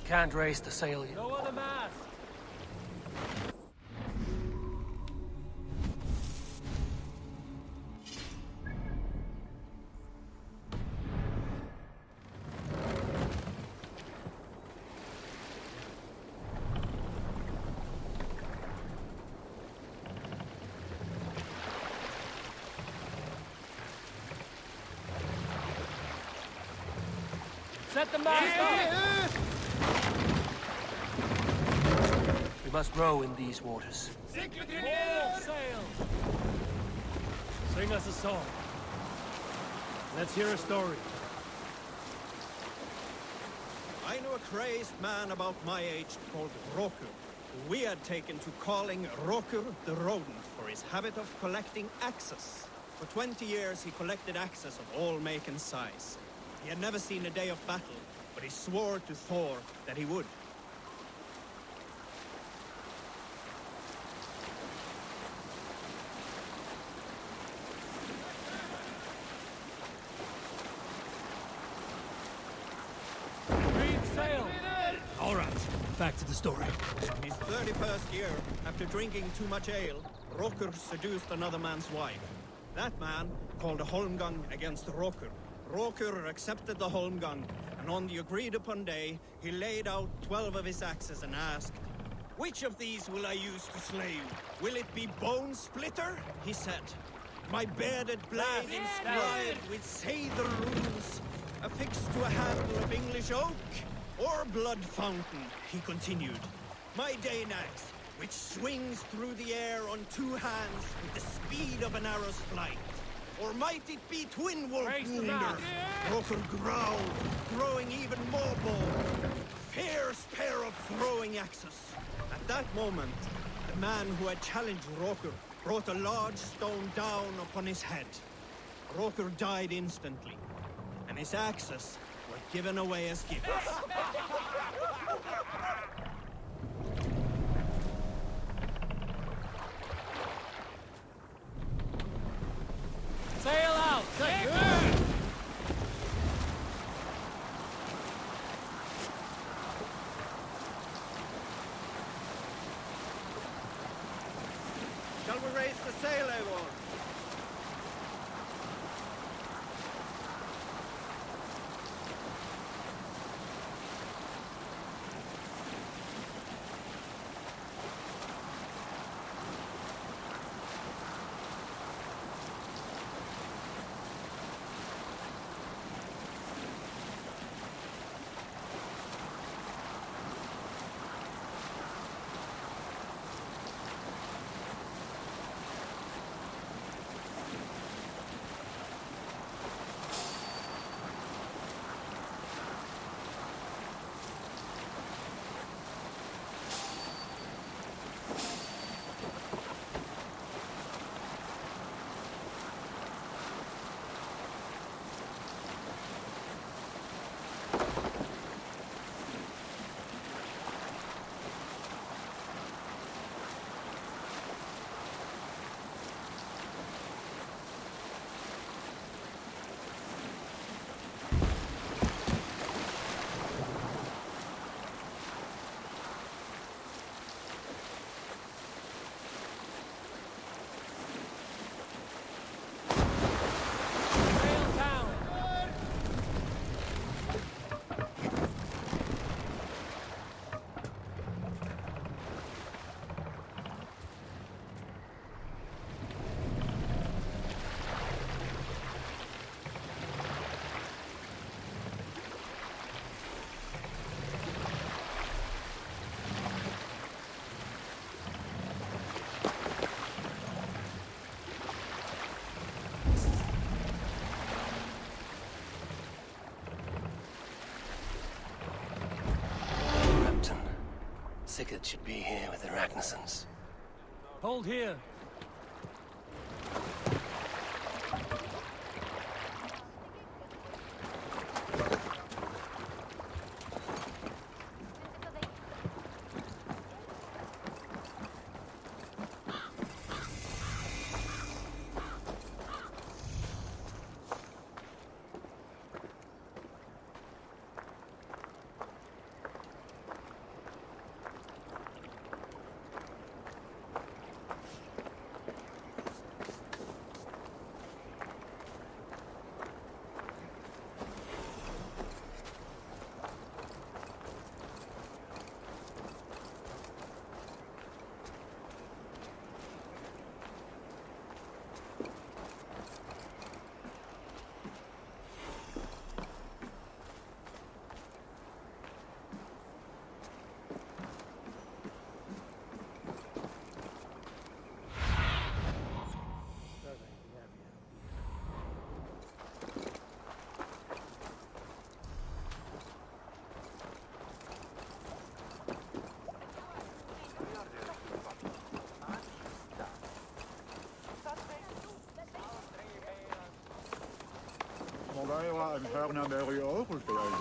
Can't raise the sail yet. Lower the mast! Set the mast up! We must row in these waters. All sail! Sing us a song. Let's hear a story. I knew a crazed man about my age called Rokur, who we had taken to calling Rokur the Rodent for his habit of collecting axes. For 20 years he collected axes of all make and size. He had never seen a day of battle, but he swore to Thor that he would. Reef sail! All right, back to the story. In his 31st year, after drinking too much ale, Rokur seduced another man's wife. That man called a holmgang against Rokur. Rokur accepted the holmgang, and on the agreed-upon day, he laid out 12 of his axes and asked, "Which of these will I use to slay you? Will it be Bone Splitter?" he said. "My bearded blade inscribed with Seidr runes, affixed to a handle of English oak? Or Blood Fountain?" he continued. "My Dane axe, which swings through the air on 2 hands with the speed of an arrow's flight. Or might it be Twin Wolf Wounders?" Rokur growled, throwing even more bold. Fierce pair of throwing axes. At that moment, the man who had challenged Rokur brought a large stone down upon his head. Rokur died instantly, and his axes were given away as gifts. Sail out! Shall we raise the sail, Eivor? Sail down! Repton. Sigurd should be here with the Ragnarsons. Hold here!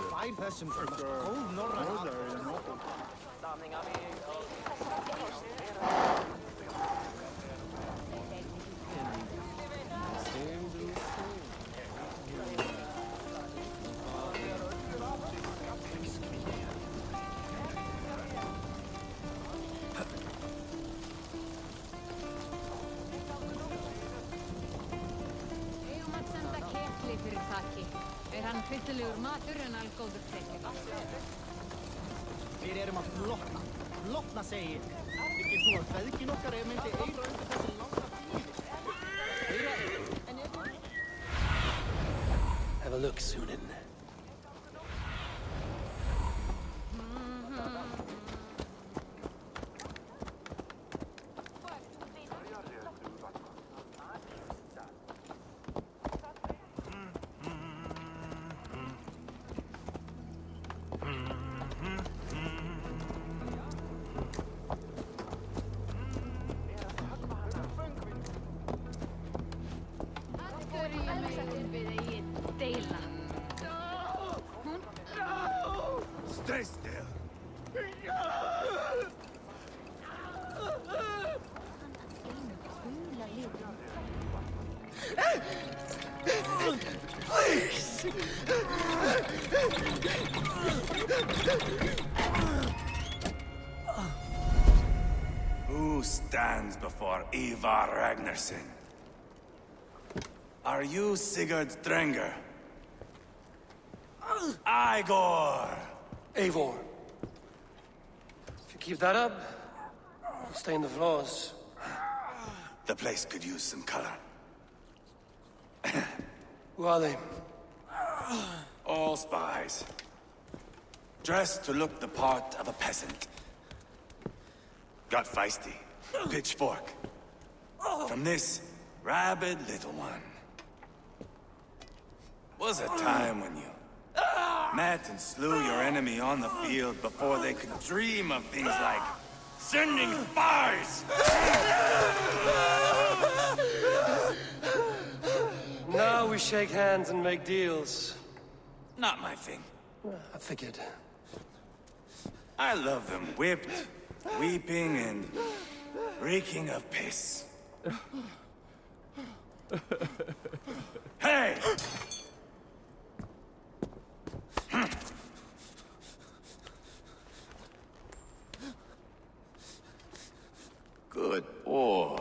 Fine person for oh, no, Er hann hryllilegur matur en algóður tekið? Við erum að flotna. Flotna, segi ég. Ekki þú að feðgin okkar myndi eyra undir þessi langa bíli. Have a look, Sunan. Stay still. Please! Who stands before Ivar Ragnarsson? Are you Sigurd Drenger? Igor! Eivor. If you keep that up, you'll stain the floors. The place could use some color. Who are they? All spies. Dressed to look the part of a peasant. Got feisty. Pitchfork. From this rabid little one. Was a time when you met and slew your enemy on the field before they could dream of things like sending spies! Now we shake hands and make deals. Not my thing. I figured. I love them whipped, weeping, and reeking of piss. Hey! Good boy.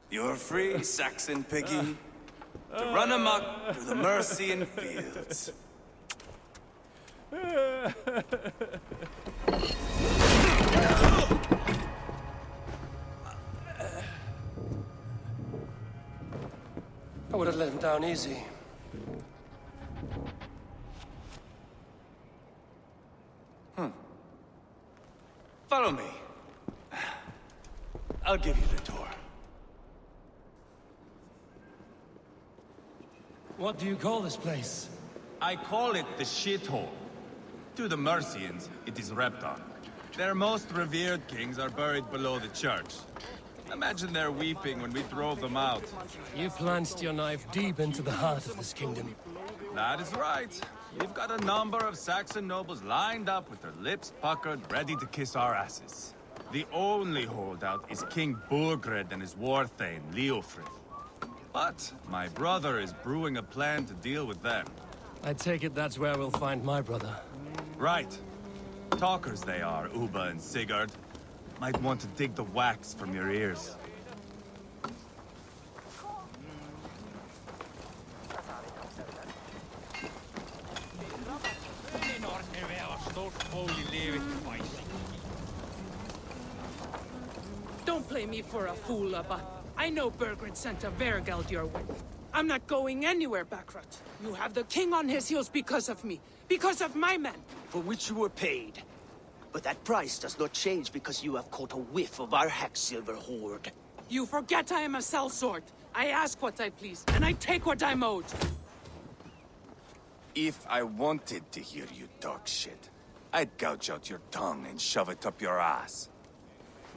You're free, Saxon piggy, to run amok through the Mercian fields. I would have let him down easy. Follow me. I'll give you the tour. What do you call this place? I call it the shithole. To the Mercians, it is Repton. Their most revered kings are buried below the church. Imagine their weeping when we drove them out. You plunged your knife deep into the heart of this kingdom. That is right. We've got a number of Saxon nobles lined up with their lips puckered, ready to kiss our asses. The only holdout is King Burgred and his war thane, Leofrid. But my brother is brewing a plan to deal with them. I take it that's where we'll find my brother. Right. Talkers they are, Uba and Sigurd. Might want to dig the wax from your ears. Don't play me for a fool, Abba. I know Burgred sent a Vergeld your way. I'm not going anywhere, Backrot. You have the king on his heels because of me. Because of my men. For which you were paid. But that price does not change because you have caught a whiff of our Hacksilver hoard. You forget I am a sellsword. I ask what I please, and I take what I'm owed. If I wanted to hear you talk shit, I'd gouge out your tongue and shove it up your ass.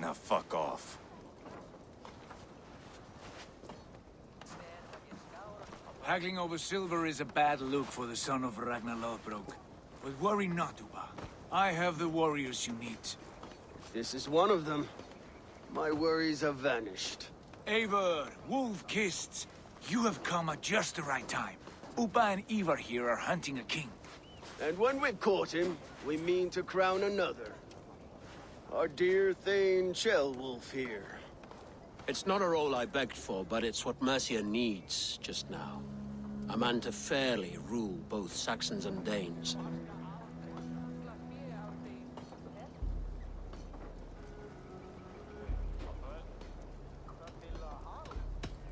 Now fuck off. Haggling over silver is a bad look for the son of Ragnar Lothbrok. But worry not, Uba. I have the warriors you need. If this is one of them, my worries have vanished. Eivor, Wolf-Kissed, you have come at just the right time. Uba and Ivar here are hunting a king. And when we've caught him, we mean to crown another. Our dear Thane Ceolwulf here. It's not a role I begged for, but it's what Mercia needs just now. A man to fairly rule both Saxons and Danes.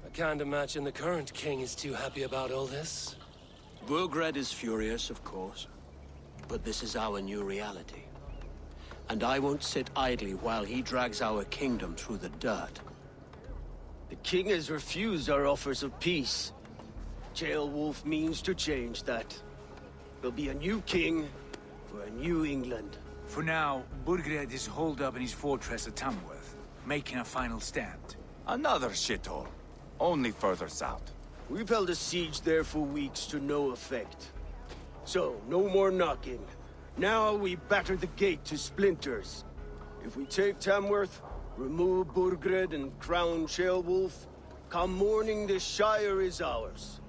I can't imagine the current king is too happy about all this. Burgred is furious, of course. But this is our new reality. And I won't sit idly while he drags our kingdom through the dirt. The king has refused our offers of peace. Ceolwulf means to change that. There'll be a new king for a new England. For now, Burgred is holed up in his fortress at Tamworth, making a final stand. Another shithole. Only further south. We've held a siege there for weeks to no effect. So, no more knocking. Now we batter the gate to splinters. If we take Tamworth, remove Burgred and crown Ceolwulf, come morning the Shire is ours.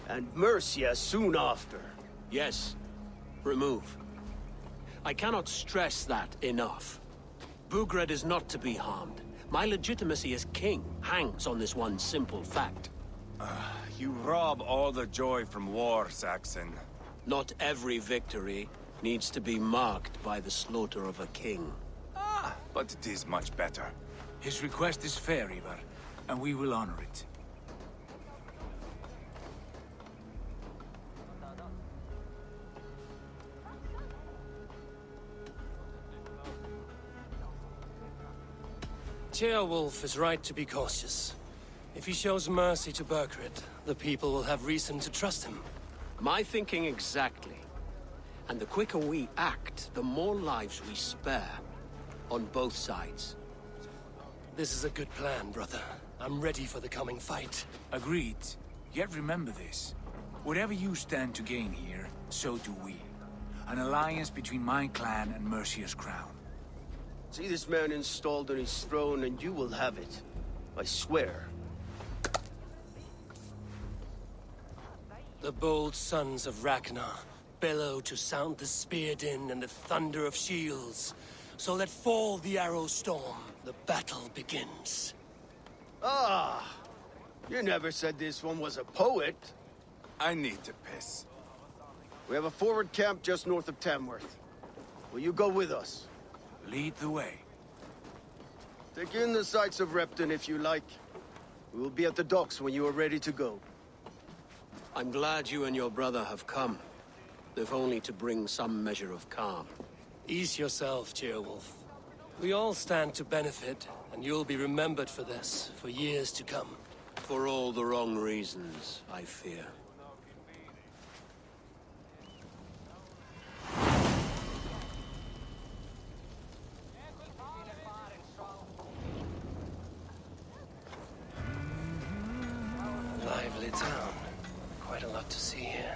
And Mercia soon after. Yes, remove. I cannot stress that enough. Burgred is not to be harmed. My legitimacy as king hangs on this one simple fact. You rob all the joy from war, Saxon. Not every victory needs to be marked by the slaughter of a king. But it is much better. His request is fair, Ivar, and we will honor it. Ceolwulf is right to be cautious. If he shows mercy to Burgred, the people will have reason to trust him. My thinking exactly. And the quicker we act, the more lives we spare. On both sides. This is a good plan, brother. I'm ready for the coming fight. Agreed. Yet remember this. Whatever you stand to gain here, so do we. An alliance between my clan and Mercia's crown. See this man installed on his throne and you will have it. I swear. The bold sons of Ragnar bellow to sound the spear din and the thunder of shields. So let fall the arrow storm. The battle begins. Ah! You never said this one was a poet. I need to piss. We have a forward camp just north of Tamworth. Will you go with us? Lead the way. Take in the sights of Repton if you like. We will be at the docks when you are ready to go. I'm glad you and your brother have come. If only to bring some measure of calm. Ease yourself, Ceolwulf. We all stand to benefit, and you'll be remembered for this, for years to come. For all the wrong reasons, I fear. Lively town. Quite a lot to see here.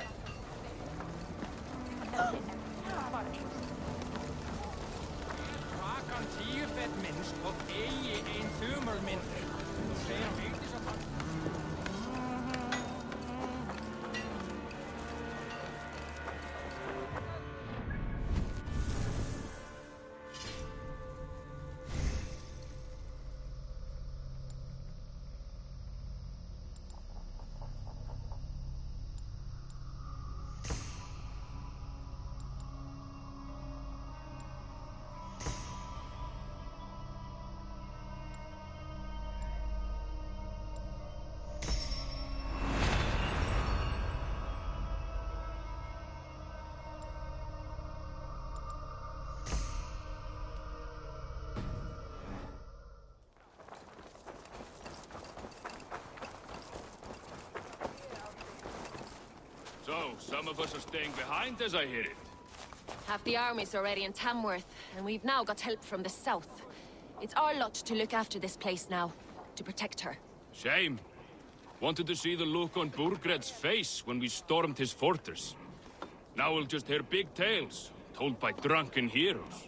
So, some of us are staying behind as I hear it. Half the army's already in Tamworth, and we've now got help from the south. It's our lot to look after this place now, to protect her. Shame. Wanted to see the look on Burgred's face when we stormed his fortress. Now we'll just hear big tales, told by drunken heroes.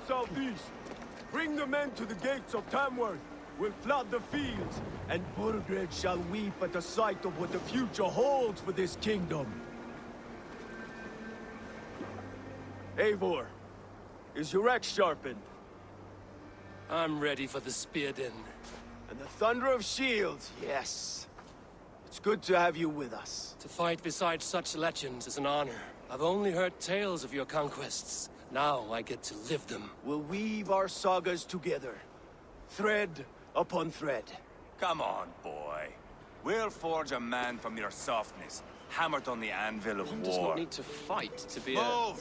Southeast. Bring the men to the gates of Tamworth. We'll flood the fields, and Burgred shall weep at the sight of what the future holds for this kingdom. Eivor, is your axe sharpened? I'm ready for the spear din. And the thunder of shields, yes. It's good to have you with us. To fight beside such legends is an honor. I've only heard tales of your conquests. Now I get to live them. We'll weave our sagas together, thread upon thread. Come on, boy. We'll forge a man from your softness, hammered on the anvil of One war. does not need to fight to be Move!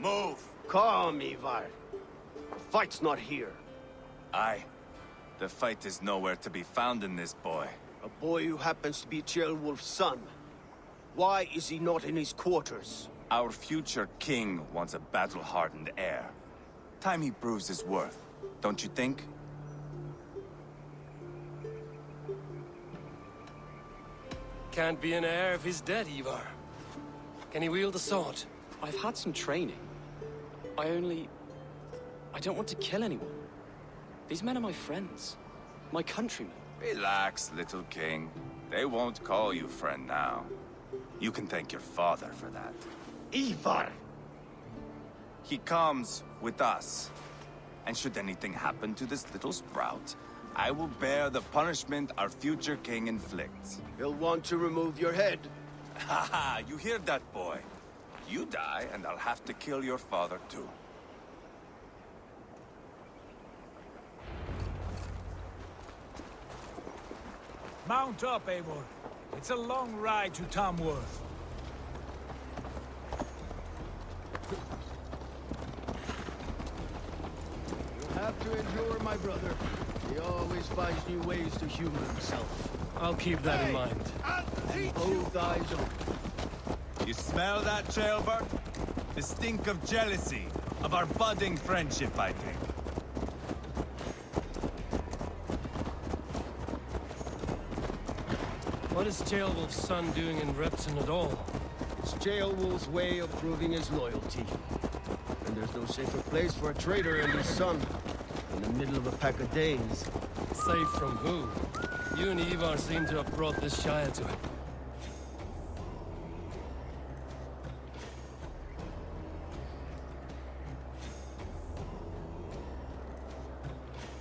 Move! Calm, Ivar. The fight's not here. Aye. The fight is nowhere to be found in this boy. A boy who happens to be Ceolwulf's son. Why is he not in his quarters? Our future king wants a battle-hardened heir. Time he proves his worth, don't you think? Can't be an heir if he's dead, Ivar. Can he wield a sword? I've had some training. I don't want to kill anyone. These men are my friends. My countrymen. Relax, little king. They won't call you friend now. You can thank your father for that. Ivar! He comes with us. And should anything happen to this little sprout, I will bear the punishment our future king inflicts. He'll want to remove your head. Haha, you hear that, boy? You die, and I'll have to kill your father, too. Mount up, Eivor. It's a long ride to Tamworth. You'll have to endure, my brother. He always finds new ways to humor himself. I'll keep that in mind. And both eyes open. You smell that, Ceolbert? The stink of jealousy, of our budding friendship, I think. What is Ceolwulf's son doing in Repton at all? It's Ceolwulf's way of proving his loyalty. And there's no safer place for a traitor and his son than in the middle of a pack of Danes. Safe from who? You and Ivar seem to have brought this Shire to it.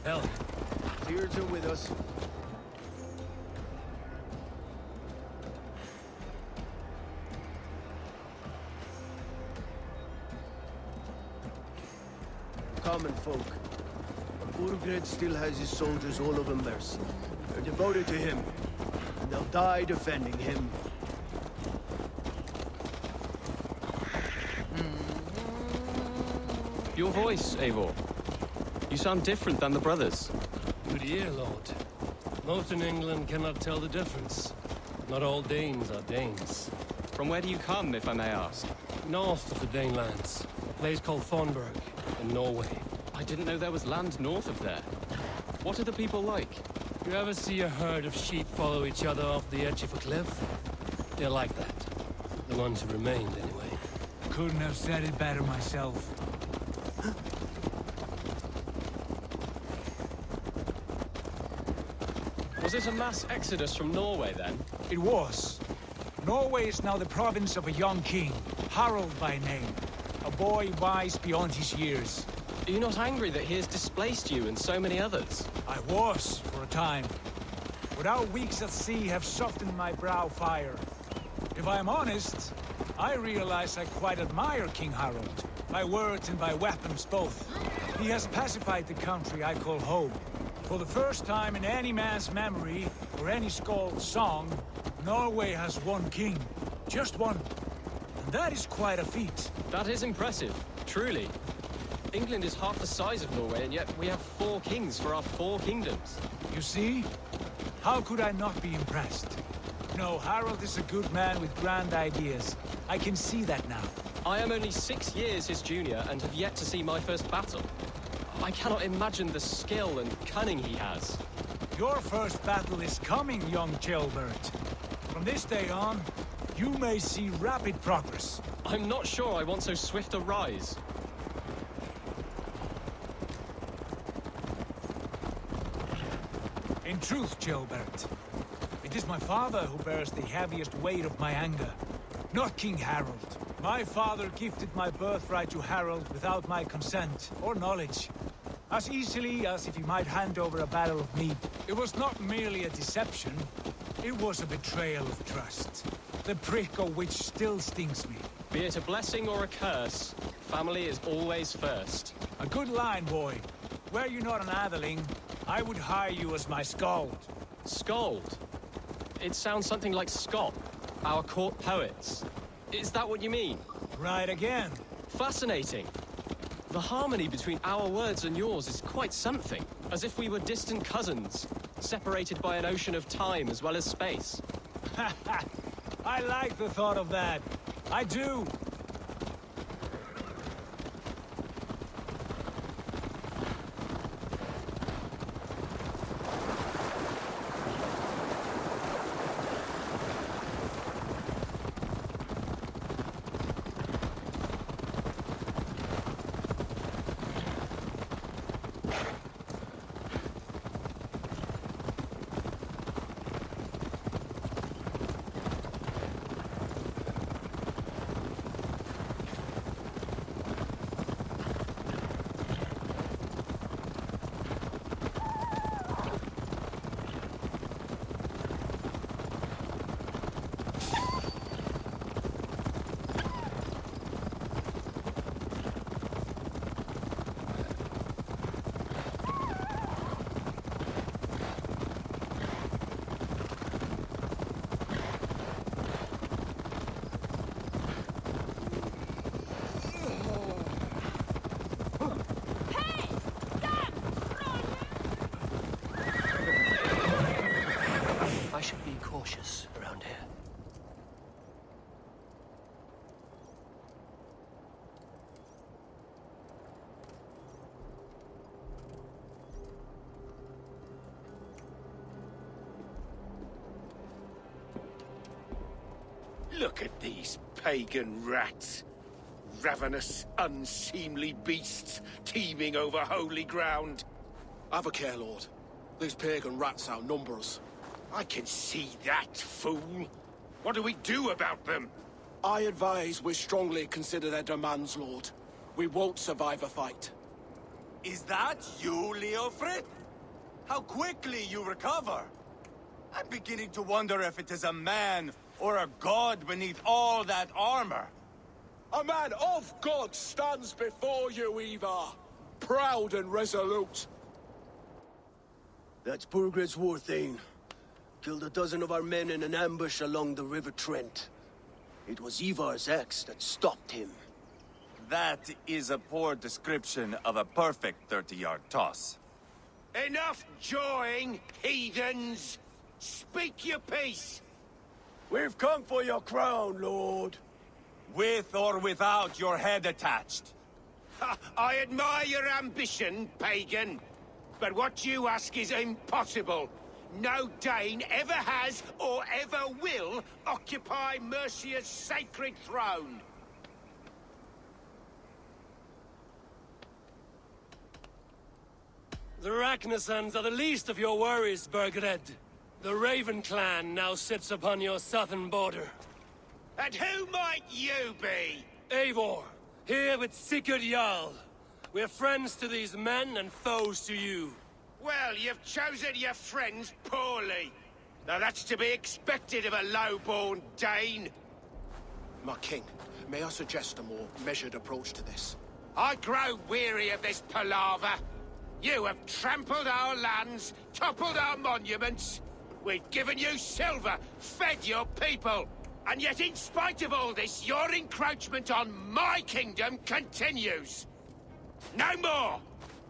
Hell, Fears are with us. Common folk. Burgred still has his soldiers all over Mercia. They're devoted to him, and they'll die defending him. Your voice, Eivor. You sound different than the brothers. Good ear, Lord. Most in England cannot tell the difference. Not all Danes are Danes. From where do you come, if I may ask? North of the Danelands. A place called Thornburg, in Norway. I didn't know there was land north of there. What are the people like? You ever see a herd of sheep follow each other off the edge of a cliff? They're like that. The ones who remained, anyway. Couldn't have said it better myself. Was it a mass exodus from Norway, then? It was. Norway is now the province of a young king, Harald by name. A boy wise beyond his years. Are you not angry that he has displaced you and so many others? I was, for a time. But our weeks at sea have softened my brow fire. If I am honest, I realize I quite admire King Harald. By words and by weapons both. He has pacified the country I call home. For the first time in any man's memory, or any skald's song, Norway has one king. Just one. And that is quite a feat. That is impressive, truly. England is half the size of Norway, and yet we have 4 kings for our 4 kingdoms. You see? How could I not be impressed? No, Harald is a good man with grand ideas. I can see that now. I am only 6 years his junior and have yet to see my first battle. I cannot imagine the skill and cunning he has. Your first battle is coming, young Chilbert. From this day on, you may see rapid progress. I'm not sure I want so swift a rise. In truth, Chilbert, it is my father who bears the heaviest weight of my anger, not King Harald. My father gifted my birthright to Harald without my consent or knowledge. As easily as if he might hand over a battle of me. It was not merely a deception, it was a betrayal of trust. The prick of which still stings me. Be it a blessing or a curse, family is always first. A good line, boy. Were you not an atheling, I would hire you as my skald. Skald? It sounds something like Scott, our court poets. Is that what you mean? Right again. Fascinating. The harmony between our words and yours is quite something. As if we were distant cousins, separated by an ocean of time as well as space. I like the thought of that. I do. I should be cautious around here. Look at these pagan rats. Ravenous, unseemly beasts teeming over holy ground. Have a care, Lord. These pagan rats outnumber us. I can see that, fool. What do we do about them? I advise we strongly consider their demands, Lord. We won't survive a fight. Is that you, Leofrid? How quickly you recover! I'm beginning to wonder if it is a man or a god beneath all that armor. A man of God stands before you, Ivar. Proud and resolute. That's Burgred's Warthane. Killed a dozen of our men in an ambush along the River Trent. It was Ivar's axe that stopped him. That is a poor description of a perfect 30-yard toss. Enough jawing, heathens! Speak your piece! We've come for your crown, Lord. With or without your head attached. Ha, I admire your ambition, pagan. But what you ask is impossible. No Dane ever has or ever will occupy Mercia's sacred throne. The Ragnarsons are the least of your worries, Burgred. The Raven clan now sits upon your southern border. And who might you be? Eivor, here with Sigurd Jarl. We're friends to these men and foes to you. Well, you've chosen your friends poorly. Now that's to be expected of a low-born Dane. My king, may I suggest a more measured approach to this? I grow weary of this palaver. You have trampled our lands, toppled our monuments. We've given you silver, fed your people. And yet, in spite of all this, your encroachment on my kingdom continues. No more!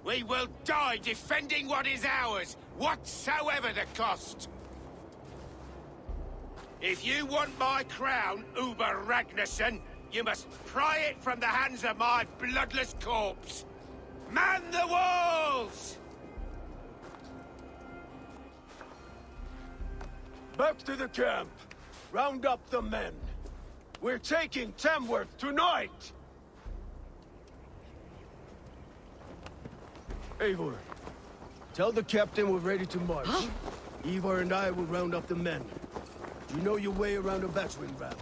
We will die defending what is ours, whatsoever the cost. If you want my crown, Uber Ragnarsson, you must pry it from the hands of my bloodless corpse. Man the walls! Back to the camp. Round up the men. We're taking Tamworth tonight! Eivor, tell the captain we're ready to march. Ivar and I will round up the men. You know your way around a battering ram.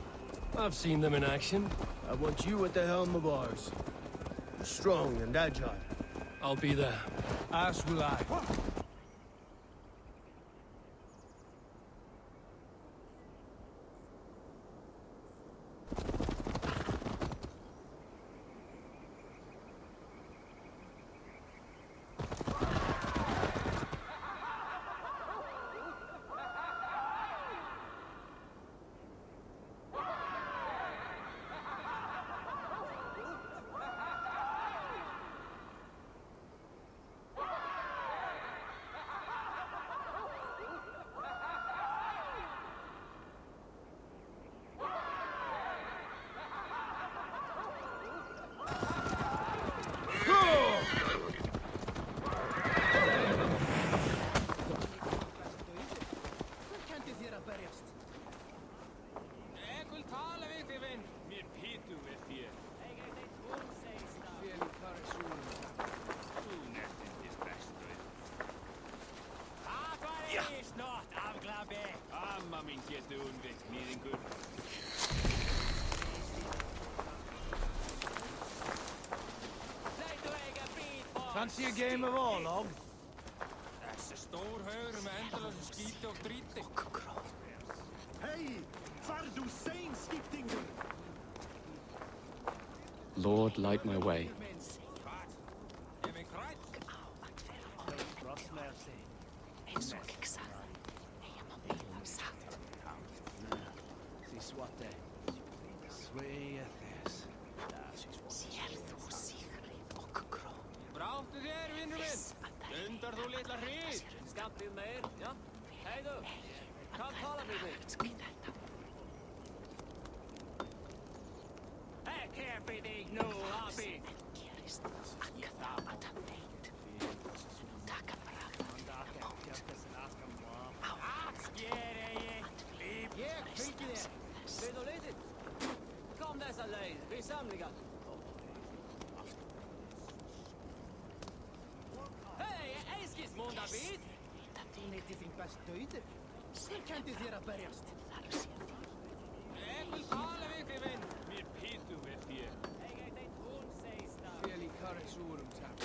I've seen them in action. I want you at the helm of ours. You're strong and agile. I'll be there. As will I. Fancy a game of Orlog? That's a stor høyre med endeløse skite og drite. Hey! Hva du saying, skiptinger? Lord, light my way. Bráttu þér, vinnur minn! Dundar þú litla hrið! Skammtið meir, já? Heiðu! Hvað tala við þig? Ekki hefði þig nú, Abi! Ég fylgi þér! Við þú litið! Kom þessa leið, við samlingar! Hey, Eiskis! Helviti þín best dauður. Kenndi þér að berjast. Jeg vil tale ved, min vin. Mir pitu ved þér. Fel í karri súrum, takk.